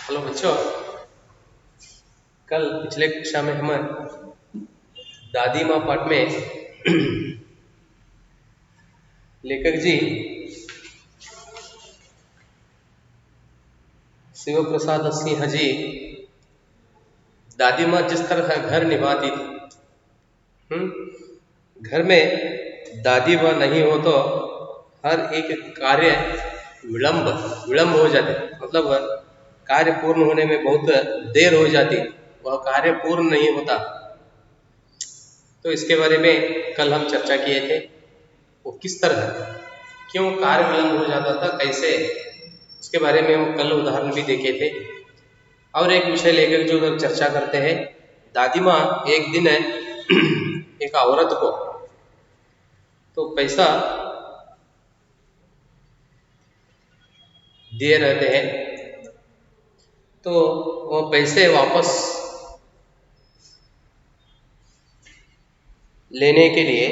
Hello बच्चों, कल पिछले कक्षा में हम दादी माँ पाठ में लेखक जी शिव प्रसाद सिंह जी दादी माँ जिस तरह घर निभाती थी, घर में दादी माँ नहीं हो तो हर एक कार्य विलंब विलंब हो जाते, मतलब कार्य पूर्ण होने में बहुत देर हो जाती, वह कार्य पूर्ण नहीं होता। तो इसके बारे में कल हम चर्चा किए थे, वो किस तरह क्यों कार्य विलंब हो जाता था, कैसे, इसके बारे में हम कल उदाहरण भी देखे थे। और एक विषय लेकर जो हम चर्चा करते हैं, दादी माँ एक दिन एक औरत को तो पैसा दिए रहते हैं, तो वो पैसे वापस लेने के लिए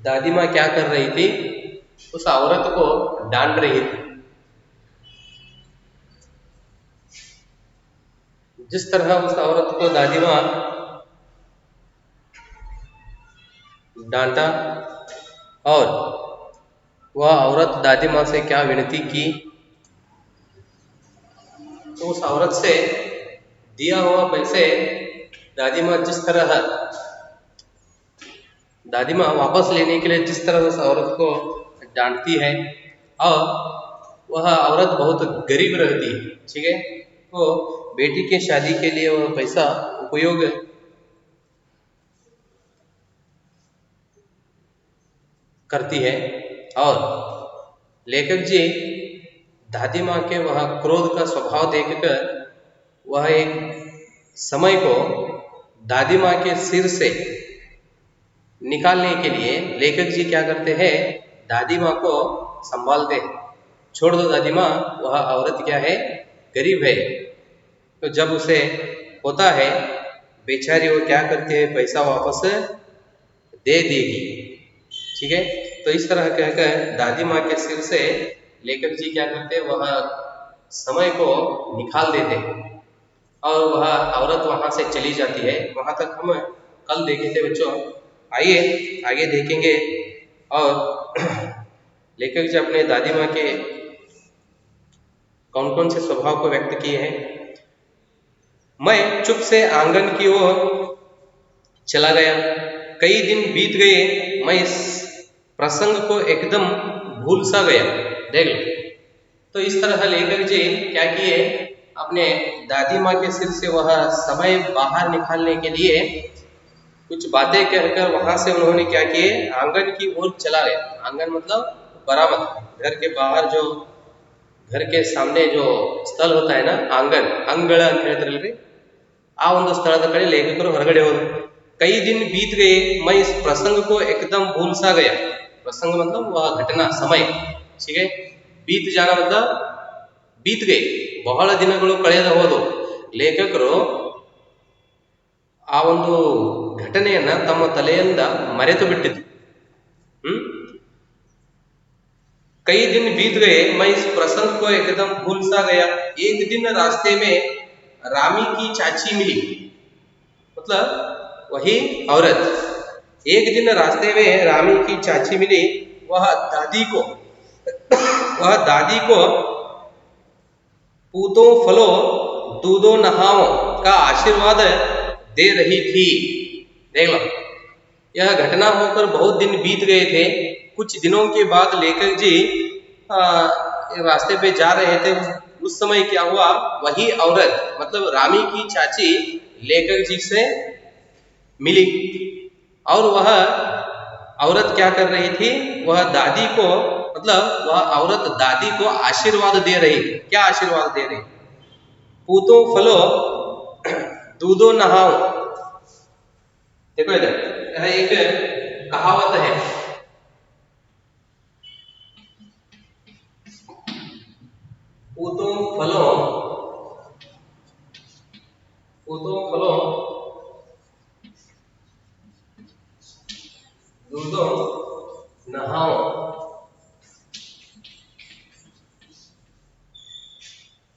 दादी माँ क्या कर रही थी, उस औरत को डांट रही थी। जिस तरह उस औरत को दादी माँ डांटा और वह औरत दादी माँ से क्या विनती की, तो उस औरत से दिया हुआ पैसे दादी माँ जिस तरह दादी माँ वापस लेने के लिए जिस तरह उस औरत को डांटती है, और वह औरत बहुत गरीब रहती है, ठीक है, तो बेटी के शादी के लिए वह पैसा उपयोग करती है। और लेखक जी दादी माँ के वह क्रोध का स्वभाव देखकर वह एक समय को दादी माँ के सिर से निकालने के लिए लेखक जी क्या करते हैं, दादी माँ को संभालते हैं। छोड़ दो दादी माँ, वह औरत क्या है, गरीब है, तो जब उसे होता है बेचारी वो क्या करती है, पैसा वापस दे देगी, ठीक है। तो इस तरह कहकर दादी माँ के सिर से लेखक जी क्या करते हैं, वह समय को निकाल देते हैं और वह औरत वहां से चली जाती है। वहां तक हम कल देखे थे बच्चों, आइए आगे देखेंगे। और लेखक जी अपने दादी माँ के कौन कौन से स्वभाव को व्यक्त किए हैं। मैं चुप से आंगन की ओर चला गया, कई दिन बीत गए, मैं इस प्रसंग को एकदम भूल सा गया। देख लो, तो इस तरह लेखक जी क्या किए, अपने दादी माँ के सिर से वह समय बाहर निकालने के लिए कुछ बातें कहकर वहां से उन्होंने क्या किए, आंगन की ओर चला गया। आंगन मतलब बरामद, घर के बाहर जो घर के सामने जो स्थल होता है ना, आंगन, अंगड़ ಅಂತ ಹೇಳ್ತಾರಲ್ರಿ, ಆ ಒಂದು ಸ್ಥಳದ ಕಡೆ ಲೇಖಕರು ಹೊರಗಡೆ ಹೋದರು। कई दिन बीत गए, मैं इस प्रसंग को एकदम भूल सा गया। प्रसंग मतलब वह घटना, समय, ठीक है। बीत जाना मतलब बीत गए, ಬಹಳ ದಿನಗಳು ಕಳೆದು ಹೋದವು। ಲೇಖಕರು ಆ ಒಂದು ಘಟನೆಯನ್ನ ತಮ್ಮ ತಲೆಯಿಂದ ಮರೆತು ಬಿಟ್ಟಿದ್ರು। कई दिन बीत गए, मैं इस प्रसंग को एकदम भूल सा गया। एक दिन रास्ते में रामी की चाची मिली, मतलब वही औरत। एक दिन रास्ते में रामी की चाची मिली, वह दादी को पूतों फलों दूधों नहाओं का आशीर्वाद दे रही थी। देख लो, यह घटना होकर बहुत दिन बीत गए थे। कुछ दिनों के बाद लेखक जी रास्ते पे जा रहे थे। उस समय क्या हुआ, वही औरत मतलब रामी की चाची लेखक जी से मिली, और वह औरत क्या कर रही थी, वह दादी को मतलब वह औरत दादी को आशीर्वाद दे रही थी। क्या आशीर्वाद दे रही, पूतो फलो दूधो नहाओ। देखो इधर, यह एक कहावत है, पूतो फलो दूधो नहाओ।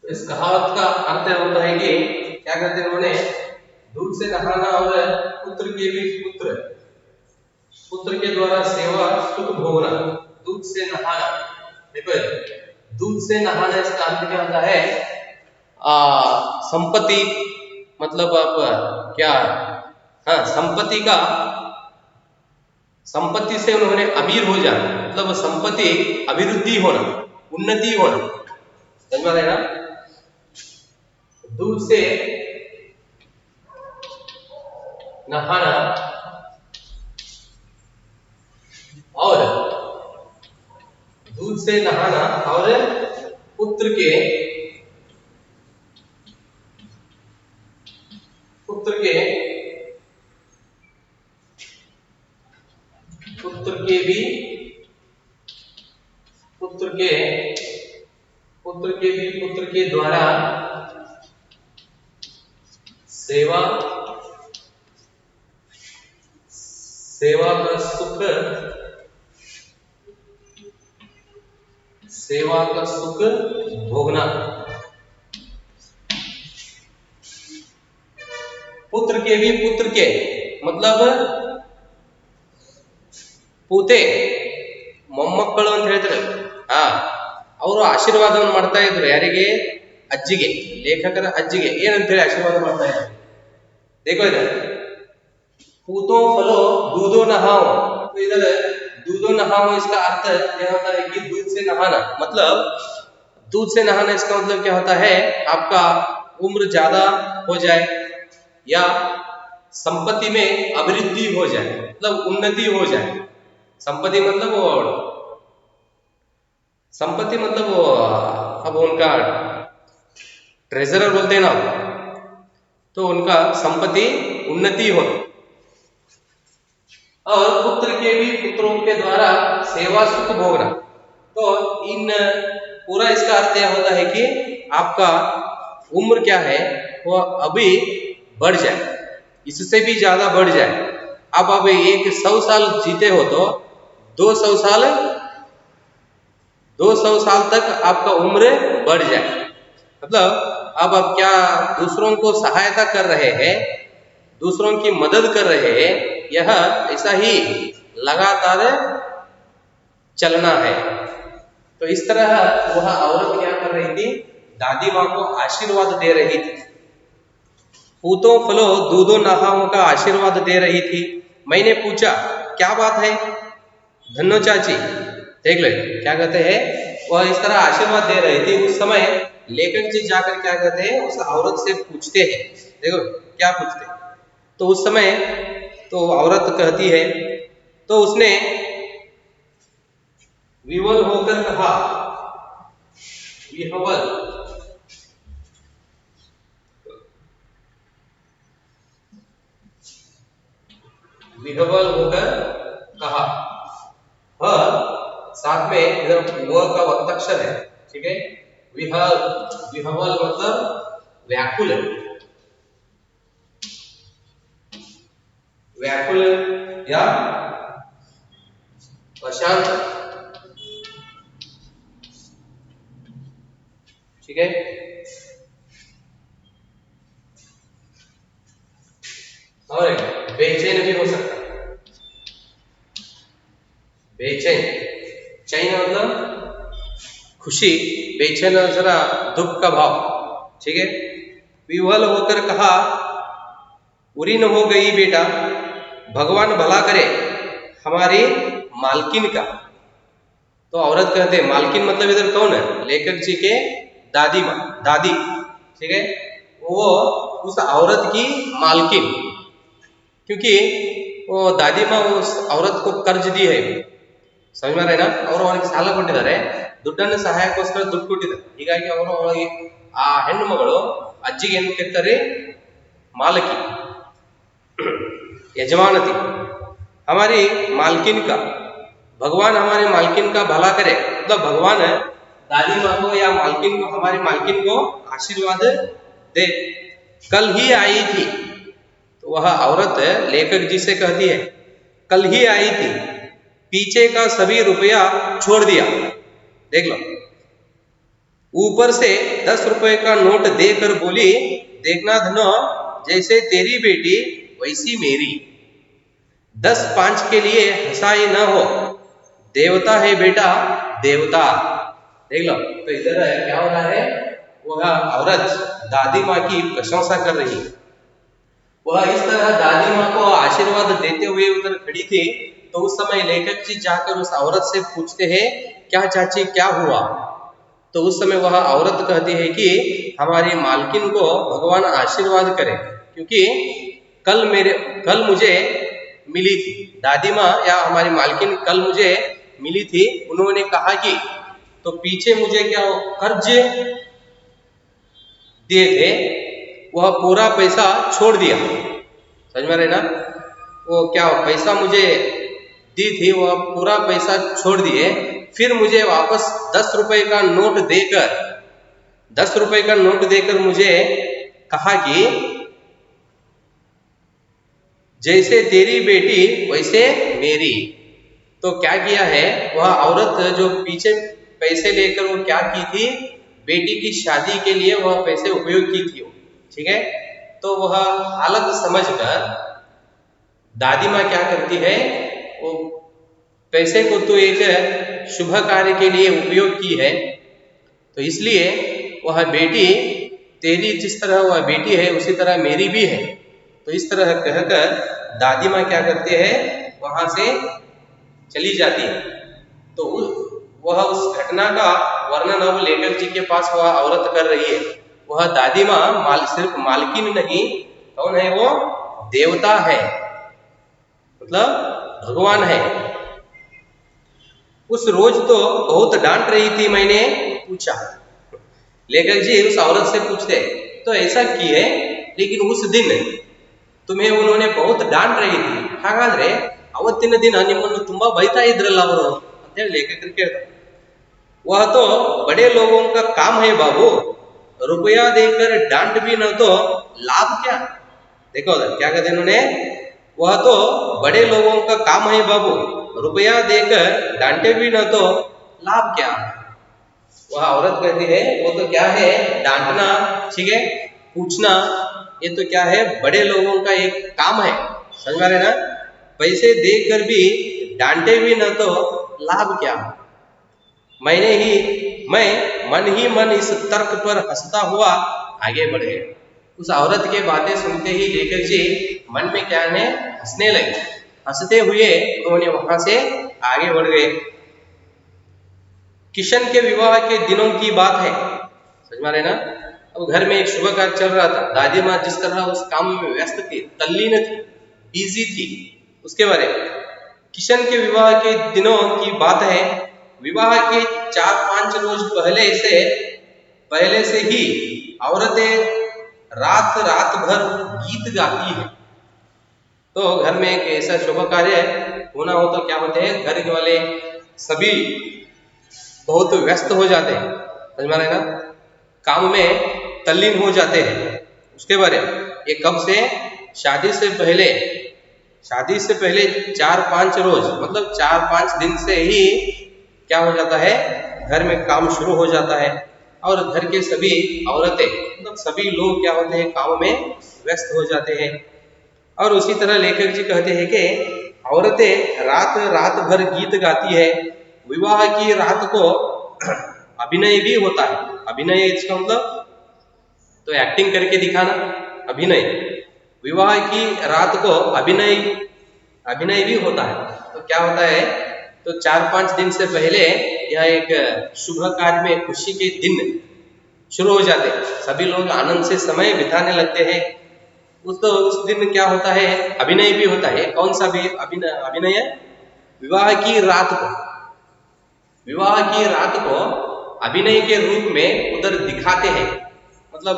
तो इस कहावत का अर्थ होता है कि क्या कहते हैं उन्होंने, दूध से नहाना और पुत्र के भी पुत्र के द्वारा सेवा सुख भोगना। दूध से नहाना, देखो दूध से नहाना इसका अर्थ क्या होता है, संपत्ति, मतलब आप क्या, हाँ संपत्ति का, संपत्ति से उन्होंने अमीर हो जाना, मतलब संपत्ति अभिवृद्धि होना, उन्नति होना, समझ में आ रहा है ना। दूध से नहाना और दूध से नहाना और पुत्र के भी पुत्र के द्वारा सेवा का सुख भोगना। पुत्र के भी पुत्र के मतलब ಪೂತೆ ಮೊಮ್ಮಕ್ಕಳು ಅಂತ ಹೇಳ್ತಾರೆ, ಅವರು ಆಶೀರ್ವಾದವನ್ನು ಮಾಡ್ತಾ ಇದ್ರು ಯಾರಿಗೆ, ಅಜ್ಜಿಗೆ, ಲೇಖಕರ ಅಜ್ಜಿಗೆ ಏನಂತ ಹೇಳಿ ಆಶೀರ್ವಾದ ಮಾಡ್ತಾ ಇದ್ರು, देखो इधर पूतो फलो दूधो नहाओ। तो इधर दूधो नहाओ इसका अर्थ क्या होता है कि दूध से नहाना, मतलब दूध से नहाना इसका मतलब क्या होता है, आपका उम्र ज्यादा हो जाए या संपत्ति में अभिवृद्धि हो जाए, मतलब उन्नति हो जाए। संपत्ति मतलब वो अब उनका ट्रेजरर बोलते हैं ना, तो उनका संपत्ति उन्नति हो। और पुत्र के भी पुत्रों के द्वारा सेवा सुख भोगना। तो इन पूरा इसका अर्थ यह होता है कि आपका उम्र क्या है वो अभी बढ़ जाए, इससे भी ज्यादा बढ़ जाए। अब 100 साल जीते हो तो 200 साल तक आपका उम्र बढ़ जाए, मतलब अब आप क्या दूसरों को सहायता कर रहे हैं, दूसरों की मदद कर रहे हैं, यह ऐसा ही लगातार चलना है। तो इस तरह वह औरत क्या कर रही थी, दादी माँ को आशीर्वाद दे रही थी, पूतो फलो दूधो नहाओ का आशीर्वाद दे रही थी। मैंने पूछा क्या बात है, धन्नो चाची, देख लो क्या कहते हैं, वह इस तरह आशीर्वाद दे रही थी। उस समय लेखक जी जाकर क्या कहते हैं, उस औरत से पूछते हैं, देखो क्या पूछते हैं। तो उस समय तो औरत कहती है, तो उसने विवल होकर कहा, विहवल होकर कहा, साथ में इधर व का वक्ताक्षर है, ठीक है। विहवल मतलब व्याकुल, या अशांत, ठीक है। और बेचैन भी हो सकता है, बेचैन, चैन मतलब खुशी, बेचैन जरा दुख का भाव, ठीक है। विह्वल होकर कहा, उरी न हो गई बेटा, भगवान भला करे हमारी मालकिन का। तो औरत कहते हैं, मालकिन मतलब इधर कौन है, लेखक जी के दादी माँ, दादी, ठीक है। वो उस औरत की मालकिन, क्योंकि वो दादी माँ उस औरत को कर्ज दी है, समझ में रहे ना, और ಸಾಲ ಕೊಟ್ಟಿದ್ದಾರೆ, ದುಡ್ಡನ್ನು ಸಹಾಯಕ್ಕೋಸ್ಕರ ದುಡ್ಡು ಕೊಟ್ಟಿದ್ದಾರೆ। ಹೀಗಾಗಿ ಅವರು ಆ ಹೆಣ್ಣು ಮಗಳು ಅಜ್ಜಿಗೆ ಏನು ಕೇಳ್ತಾರೆ, मालकी, यजमानती, हमारी मालकिन का, भगवान हमारी मालकिन का भला करे, मतलब भगवान दादी माँ को या मालकिन को, हमारी मालकिन को आशीर्वाद दे। कल ही आई थी, तो वह औरत लेखक जी से कहती है, कल ही आई थी, पीछे का सभी रुपया छोड़ दिया। देख लो, ऊपर से 10 रुपए का नोट देकर बोली, देखना धनो, जैसे तेरी बेटी वैसी मेरी। 10 5 के लिए हंसाई न हो, देवता है बेटा देवता। देख लो, तो इधर क्या हो रहा है, वह औरत दादी माँ की प्रशंसा कर रही है। वह इस तरह दादी माँ को आशीर्वाद देते हुए उधर खड़ी थी। तो उस समय लेखक जी जाकर उस औरत से पूछते हैं, क्या चाची क्या हुआ? तो उस समय वह औरत कहती है कि हमारी मालकिन को भगवान आशीर्वाद करे, क्योंकि कल मुझे मिली थी दादी माँ, या हमारी मालकिन कल मुझे मिली थी। उन्होंने कहा कि तो पीछे मुझे क्या कर्ज दिए थे, वह पूरा पैसा छोड़ दिया। समझ में रहे ना? वो क्या पैसा मुझे दी थी, वह पूरा पैसा छोड़ दिए। फिर मुझे वापस 10 रुपए का नोट देकर मुझे कहा कि जैसे तेरी बेटी वैसे मेरी। तो क्या किया है, वह औरत जो पीछे पैसे लेकर वो क्या की थी, बेटी की शादी के लिए वह पैसे उपयोग की थी। ठीक है, तो वह हालत समझकर दादी माँ क्या करती है, वो पैसे को तो एक शुभ कार्य के लिए उपयोग की है, तो इसलिए वह बेटी तेरी जिस तरह वह बेटी है उसी तरह मेरी भी है। तो इस तरह कहकर दादी माँ क्या करते हैं, वहां से चली जाती है। तो वह उस घटना का वर्णन अब लेखक जी के पास वह औरत कर रही है। वह दादी माँ सिर्फ मालकिन नहीं, कौन है वो? देवता है, मतलब भगवान है। उस रोज तो बहुत डांट रही थी, मैंने पूछा। लेखक जी उस औरत से पूछते, तो ऐसा की है, लेकिन उस दिन तुम्हें उन्होंने बहुत डांट रही थी, ಹಾಗಾದ್ರೆ ಅವತ್ತಿನ ದಿನ ನಿಮ್ಮನ್ನು ತುಂಬಾ ಬೈತಾ ಇದ್ರಲ್ಲ ಅವರು ಅಂತ ಹೇಳಿ ಲೇಖಕರು ಕೇಳ್ತಾರೆ। वह तो बड़े लोगों का काम है बाबू, रुपया देकर डांट भी न तो लाभ क्या। देखो क्या कहते उन्होंने, वह तो बड़े लोगों का काम है बाबू, रुपया देकर डांटे भी न तो लाभ क्या। वह औरत कहती है, वो तो क्या है डांटना, ठीक है, पूछना, ये तो क्या है बड़े लोगों का एक काम है। समझ में आ रहे ना? पैसे देकर भी डांटे भी न तो लाभ क्या। मैं मन ही मन इस तर्क पर हंसता हुआ आगे बढ़ गया। उस औरत के बातें सुनते ही लेखक जी मन में क्या है, हंसने लगे। हंसते हुए उन्होंने वहां से आगे बढ़ गए। किशन के विवाह के दिनों की बात है, समझ में आ रहे ना? अब घर में एक शुभ कार्य चल रहा था। दादी माँ जिस तरह उस काम में व्यस्त थी, तल्लीन थी, बिजी थी, उसके बारे में। किशन के विवाह के दिनों की बात है। विवाह के 4 5 रोज पहले से ही औरतें रात भर गीत गाती है। तो घर में एक ऐसा शुभ कार्य होना हो तो क्या होते हैं, घर वाले सभी बहुत व्यस्त हो जाते हैं, समझ में आ रहे ना? काम में तल्लीन हो जाते हैं। उसके बारे में ये कब से, शादी से पहले 4 5 रोज, मतलब 4 5 दिन से ही क्या हो जाता है, घर में काम शुरू हो जाता है। और घर के सभी औरतें, मतलब सभी लोग क्या होते हैं, काम में व्यस्त हो जाते हैं। और उसी तरह लेखक जी कहते हैं कि औरतें रात भर गीत गाती है। विवाह की रात को अभिनय भी होता है। अभिनय इसका मतलब तो एक्टिंग करके दिखाना, अभिनय। विवाह की रात को अभिनय भी होता है। तो क्या होता है, तो 4 5 दिन से पहले यह एक शुभ कार्य में खुशी के दिन शुरू हो जाते हैं। सभी लोग आनंद से समय बिताने लगते हैं। उस दिन क्या होता है, अभिनय भी होता है। कौन सा भी अभिनय है? विवाह की रात को अभिनय के रूप में उधर दिखाते हैं। मतलब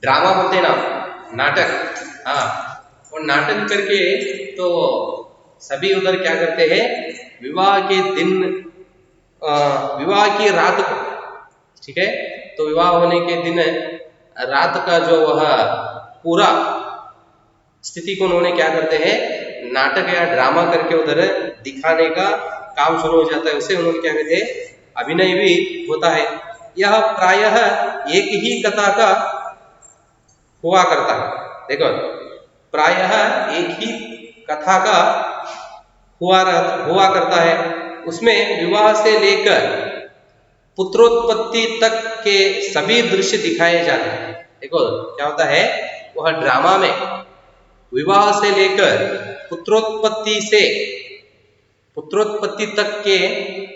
ड्रामा बोलते हैं ना, नाटक। हाँ, और नाटक करके तो सभी उधर क्या करते हैं, विवाह के दिन, विवाह की रात को, ठीक है, तो विवाह होने के दिन रात का जो वह पूरा स्थिति को उन्होंने क्या करते हैं, नाटक या ड्रामा करके उधर दिखाने का काम शुरू हो जाता है। उसे उन्होंने क्या कहते हैं, अभिनय भी होता है। यह प्रायः एक ही कथा का हुआ करता है। देखो, प्रायः एक ही कथा का हुआ करता है। उसमें विवाह से लेकर पुत्रोत्पत्ति तक के सभी दृश्य दिखाए जाते हैं। देखो क्या होता है, वह ड्रामा में विवाह से लेकर पुत्रोत्पत्ति तक के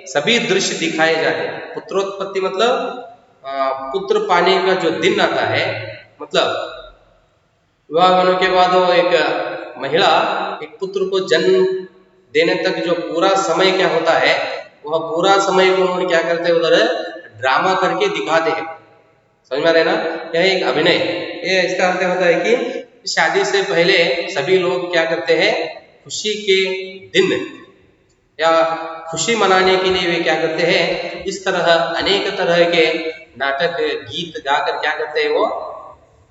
सभी दृश्य दिखाए जाते हैं। पुत्रोत्पत्ति मतलब पुत्र पाने का जो दिन आता है, मतलब विवाह होने के बाद वो एक महिला एक पुत्र को जन्म देने तक जो पूरा समय क्या होता है, वह पूरा समय को उन्होंने क्या करते हैं, उधर ड्रामा करके दिखाते हैं। समझ में आ रहे ना, यह एक अभिनय। ये इसका अर्थ होता है कि शादी से पहले सभी लोग क्या करते हैं, खुशी के दिन या खुशी मनाने के लिए वे क्या करते हैं, इस तरह अनेक तरह के नाटक गीत गाकर क्या करते हैं, वो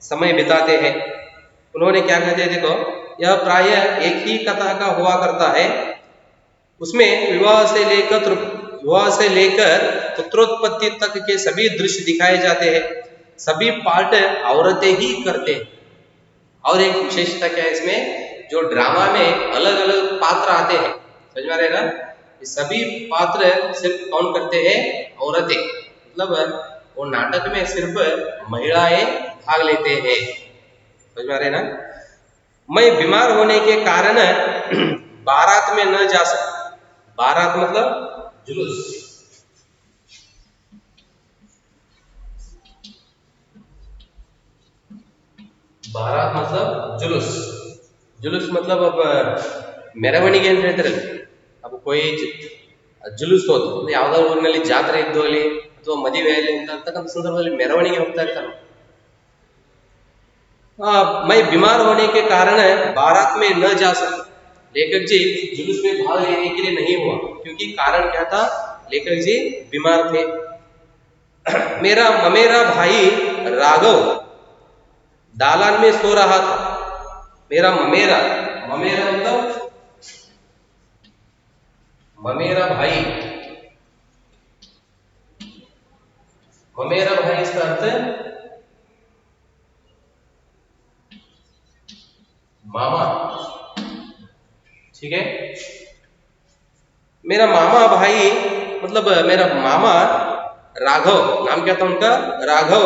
समय बिताते हैं। उन्होंने क्या कहते हैं, देखो, यह प्रायः एक ही कथा का हुआ करता है। उसमें विवाह से लेकर पुत्रोत्पत्ति तक के सभी दृश्य दिखाए जाते हैं। सभी पार्ट औरतें ही करते हैं। और एक विशेषता क्या है इसमें, जो ड्रामा में अलग अलग पात्र आते हैं, समझ में आ रहे ना, ये सभी पात्र सिर्फ कौन करते हैं, औरतें। मतलब वो नाटक में सिर्फ महिलाएं भाग लेते हैं। समझ में आ रहे ना। मैं बीमार होने के कारण बारात में न जा सका। बारात मतलब जुलूस। बारात मतलब जुलूस। जुलूस मतलब अब ಮೆರವಣಿಗೆ ಅಂತ ಹೇಳ್ತಾರಲ್ಲ, अब कोई जुलूस ಹೋದ ಯಾವ್ದಾದ್ರು ಊರಿನಲ್ಲಿ ಜಾತ್ರೆ ಇದ್ದು ಅಲ್ಲಿ ಅಥವಾ ಮದುವೆಯಲ್ಲಿ ಅಂತಕ್ಕಂಥ ಸಂದರ್ಭದಲ್ಲಿ ಮೆರವಣಿಗೆ ಹೋಗ್ತಾ ಇರ್ತಾರೆ। मैं बीमार होने के कारण बारात में न जा सका। लेखक जी जुलूस में भाग लेने के लिए नहीं हुआ, क्योंकि कारण क्या था, लेखक जी बीमार थे। मेरा ममेरा भाई राघव दालान में सो रहा था। मेरा ममेरा मतलब ममेरा भाई इसका अर्थ मामा, ठीक है। मेरा मामा भाई मतलब मेरा मामा राघव, नाम क्या था उनका, राघव,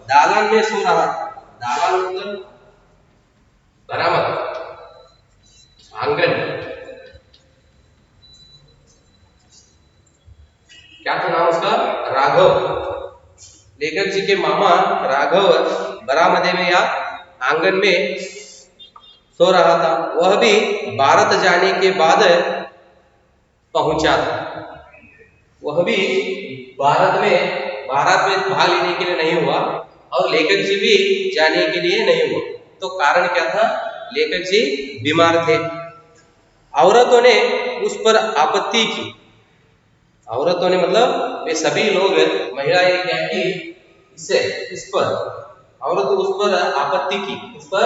दालान में सो रहा था। दालान मतलब बरामद, आंगन। क्या था नाम उसका, राघव। लेखक जी के मामा राघव बरामदे में या आंगन में सो रहा था। वह भी भारत जाने के बाद पहुंचा था। वह भी भारत में भाग लेने के लिए नहीं हुआ, और लेखक जी भी जाने के लिए नहीं हुआ। तो कारण क्या था, लेखक जी बीमार थे। औरतों ने उस पर आपत्ति की। औरतों ने मतलब वे सभी लोग, महिलाएं क्या की, इस पर औरत उस पर आपत्ति की। उस पर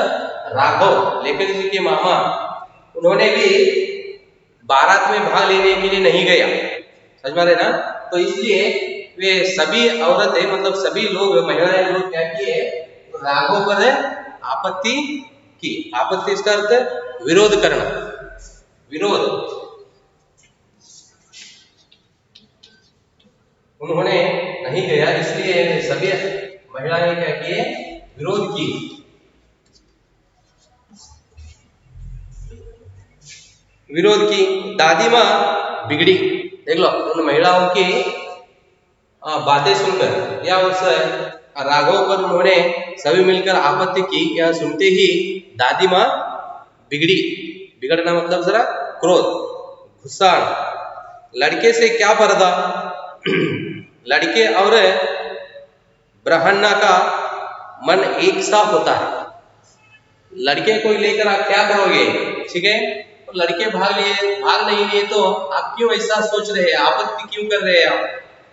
राघव, लेखक जी के मामा, उन्होंने भी बारात में भाग लेने के लिए नहीं गया। समझ में आ रहे ना। तो इसलिए वे सभी औरतें मतलब सभी लोग, महिलाएं लोग क्या किए, राघव पर आपत्ति की। आपत्ति इसका अर्थ विरोध करना, विरोध। उन्होंने नहीं गया, इसलिए सभी महिलाएं क्या किए, विरोध की। दादी माँ बिगड़ी। देख लो, उन महिलाओं की बातें सुनकर या उस राघव पर उन्होंने सभी मिलकर आपत्ति की, यह सुनते ही दादी माँ बिगड़ी। बिगड़ना मतलब जरा क्रोध, गुस्सा। लड़के से क्या पर्दा, लड़के और ब्राह्मणा का मन एक सा होता है। लड़के को लेकर आप क्या करोगे, ठीक है। तो लड़के भाग नहीं लिए तो आप क्यों ऐसा सोच रहे हैं, आपत्ति क्यों कर रहे हैं आप,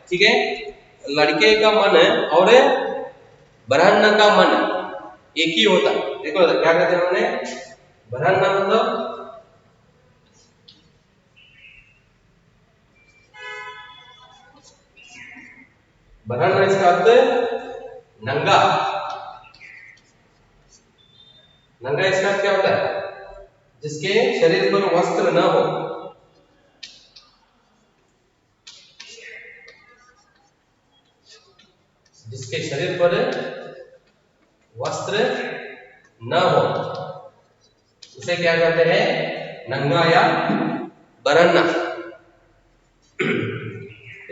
ठीक है। लड़के का मन और ब्राह्मण का मन एक ही होता है। देखो क्या कहते हैं उन्होंने, ब्राह्मण मतलब बरहन्ना इसका अर्थ नंगा। नंगा इसका अर्थ क्या होता है? जिसके शरीर पर वस्त्र न हो। जिसके शरीर पर वस्त्र न हो उसे क्या कहते हैं? नंगा या बरहन्ना।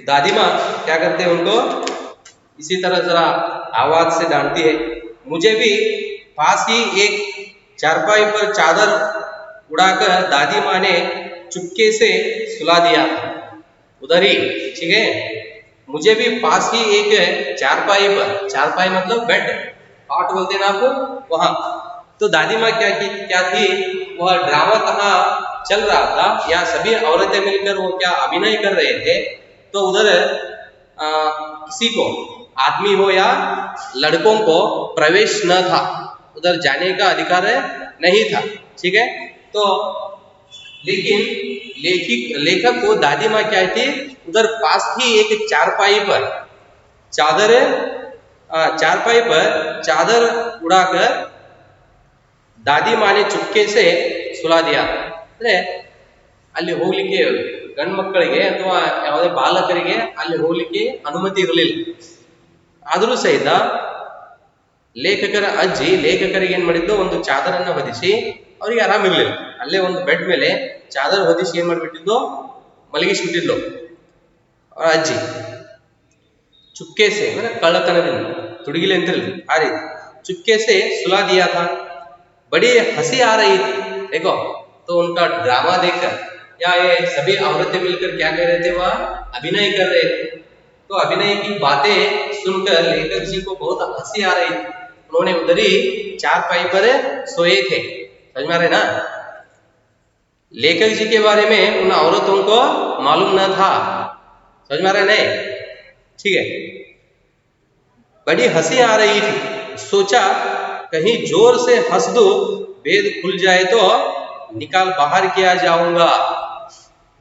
दादी माँ क्या करते हैं? उनको इसी तरह जरा आवाज से डांटती है। मुझे भी पास ही एक चारपाई पर चादर उड़ाकर दादी माँ ने चुपके से सुला दिया उधर ही। ठीक है, मुझे भी पास ही एक चारपाई पर, चारपाई मतलब बेड, कॉट बोलते हैं ना आपको, वहां। तो दादी माँ क्या थी, वह ड्रामा कहाँ चल रहा था या सभी औरतें मिलकर वो क्या अभिनय कर रहे थे। तो उधर किसी को, आदमी हो या लड़कों को प्रवेश न था, उधर जाने का अधिकार नहीं था। ठीक है, तो लेकिन लेखक को दादी माँ क्या थी, उधर पास ही एक चारपाई पर चादर उड़ाकर दादी माँ ने चुपके से सुला दिया। ಅಂದ್ರೆ ಅಲ್ಲಿ ಹೋಗ್ಲಿಕ್ಕೆ ಗಂಡು ಮಕ್ಕಳಿಗೆ ಅಥವಾ ಯಾವುದೇ ಬಾಲಕರಿಗೆ ಅಲ್ಲಿ ಹೋಗ್ಲಿಕ್ಕೆ ಅನುಮತಿ ಇರಲಿಲ್ಲ. ಆದರೂ ಸಹಿತ ಲೇಖಕರ ಅಜ್ಜಿ ಲೇಖಕರಿಗೆ ಏನ್ ಮಾಡಿದ್ದು, ಒಂದು ಚಾದರನ್ನ ಹೊದಿಸಿ, ಅವರಿಗೆ ಆರಾಮಿರ್ಲಿಲ್ಲ, ಅಲ್ಲೇ ಒಂದು ಬೆಡ್ ಮೇಲೆ ಚಾದರ್ ಹೊದಿಸಿ ಏನ್ ಮಾಡಿಬಿಟ್ಟಿದ್ದು, ಮಲಗಿಸಿಬಿಟ್ಟಿದ್ಲು ಅವರ ಅಜ್ಜಿ. चुपके से मतलब कಳ್ಳತನದಿಂದ, ತುಡುಗಿಲೆ ಅಂತಿರಲಿ ಆ ರೀತಿ, चुपके से सुला दिया था. बड़ी हंसी आ रही थी. देखो, तो उनका ड्रामा देखकर या ये सभी औरतें मिलकर क्या कर रहे थे, वह अभिनय कर रहे थे. तो अभिनय की बातें सुनकर लेखक जी को बहुत हंसी आ रही थी. उन्होंने उधर ही चारपाई पर सोए थे. समझ में आ रहे ना? लेखक जी के बारे में उन औरतों को मालूम न था. समझ में आ रहे नहीं? ठीक है, बड़ी हंसी आ रही थी. सोचा कहीं जोर से हंस दो, भेद खुल जाए तो निकाल बाहर किया जाऊंगा.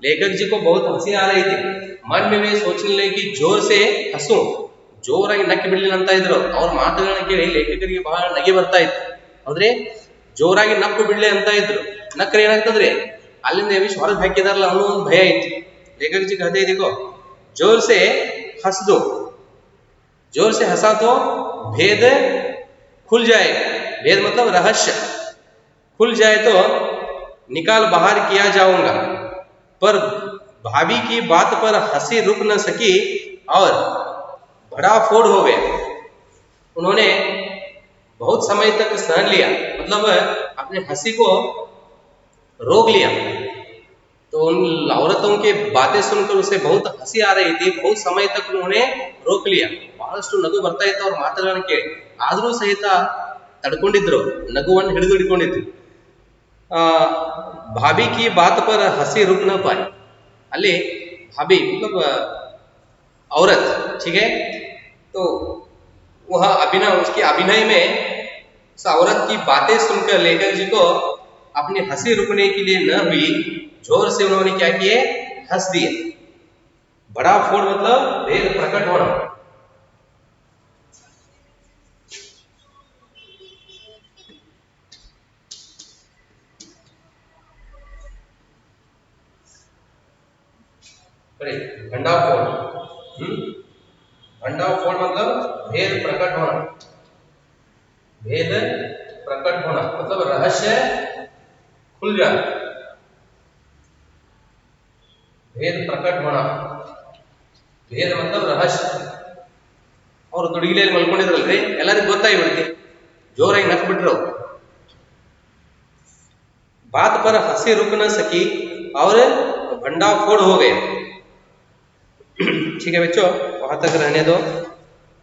लेखक जी को बहुत हंसी आ रही थी. मन में वे सोचने लगे कि जोर से हंसू, ಜೋರಾಗಿ ನಕ್ಕಿ ಬಿಡ್ಲಿ ಅಂತ ಇದ್ರು. ಅವ್ರ ಮಾತುಗಳನ್ನ ಕೇಳಿ ಲೇಖಕರಿಗೆ ಬಹಳ ನಗೆ ಬರ್ತಾ ಇತ್ತು. ಅಂದ್ರೆ ಜೋರಾಗಿ ನಕ್ಕು ಬಿಡ್ಲಿ ಅಂತ ಇದ್ರು. ನಕ್ರೆ ಏನಾಗ್ತದ್ರಿ, ಅಲ್ಲಿಂದ ಎವಿಶ್ ಹೊರಗೆ ಹಾಕಿದಾರಲ್ಲ ಅನ್ನೋ ಒಂದು ಭಯ ಇತ್ತು. ಲೇಖक जी कहते देखो, जोर से हंस दो, जोर से हंसा तो भेद खुल जाएगा. भेद मतलब रहस्य, खुल जाए तो निकाल बाहर किया जाऊंगा. पर भाभी की बात पर हंसी रुक न सकी और बड़ा फोड़ हो गया. उन्होंने बहुत समय तक सहन लिया, मतलब अपने हंसी को रोक लिया. तो उन औरतों की बातें सुनकर उसे बहुत हंसी आ रही थी. बहुत समय तक उन्होंने रोक लिया. ಬಹಳಷ್ಟು ನಗು ಬರ್ತಾ ಇತ್ತು ಅವ್ರ ಮಾತುಗಳನ್ನ ಕೇಳಿ. ಆದರೂ ಸಹಿತ ತಡ್ಕೊಂಡಿದ್ರು, ನಗುವನ್ನು ಹಿಡಿದಿಟ್ಕೊಂಡಿದ್ರು. भाभी की बात पर हंसी रुक न पाई. ಅಲ್ಲಿ भाभी मतलब औरत. ठीक है, तो वह अभिनय, उसकी अभिनय में उस औरत की बातें सुनकर लेखक जी को अपनी हंसी रुकने के लिए न हुई. जोर से उन्होंने क्या किए, हंस दिए. बड़ा फोड़ मतलब भेद प्रकट होना. भंडाफोड़. भंडाफोड़ मतलब भेद प्रकट होना. भेद प्रकट होना मतलब रहस्य खुल जाना. भेद प्रकट होना, भेद मतलब रहस्य. और ತುಡುಗಿಲೆಯಲ್ಲಿ ಮಲ್ಕೊಂಡಿದ್ರಲ್ರಿ, ಎಲ್ಲರಿಗೂ ಗೊತ್ತಾಗ್ಬಿಡ್ತಿ, ಜೋರಾಗಿ ನಕ್ ಬಿಟ್ರು. बात पर हंसी रुक न सकी और भंडाफोड़ हो गया. ठीक है बच्चों, वहां तक रहने दो.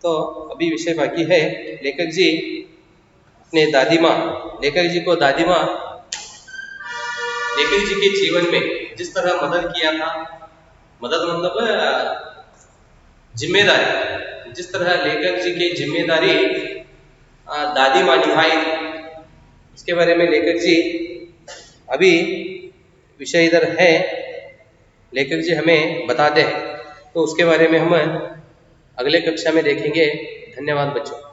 तो अभी विषय बाकी है. लेखक जी अपने दादी माँ, लेखक जी को दादी माँ लेखक जी के जीवन में जिस तरह मदद किया था, मदद मतलब जिम्मेदारी, जिस तरह लेखक जी की जिम्मेदारी दादी माँ निभाई थी, इसके बारे में लेखक जी अभी विषय इधर है, लेखक जी हमें बताते हैं. तो उसके बारे में हम अगले कक्षा में देखेंगे। धन्यवाद बच्चों।